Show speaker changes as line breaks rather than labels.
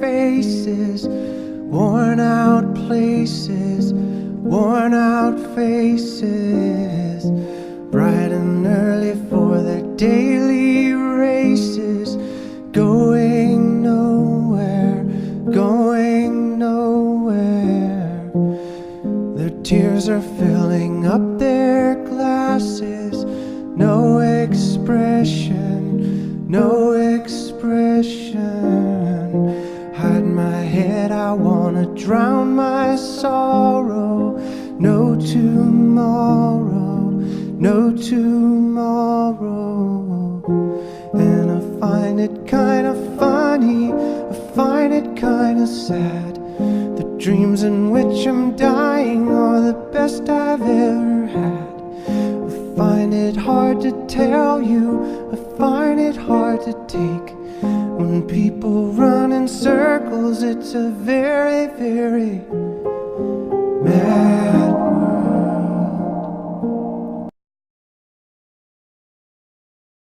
faces, worn out places, worn out faces, bright and early for their daily races, going nowhere, going nowhere. Their tears are filling up their glasses, no expression, no expression. Hide my head, I wanna drown my sorrow. No tomorrow, no tomorrow. And I find it kinda funny, I find it kinda sad. The dreams in which I'm dying are the best I've ever had. I find it hard to tell you, I find it hard to take. When people run in circles, it's a very, very mad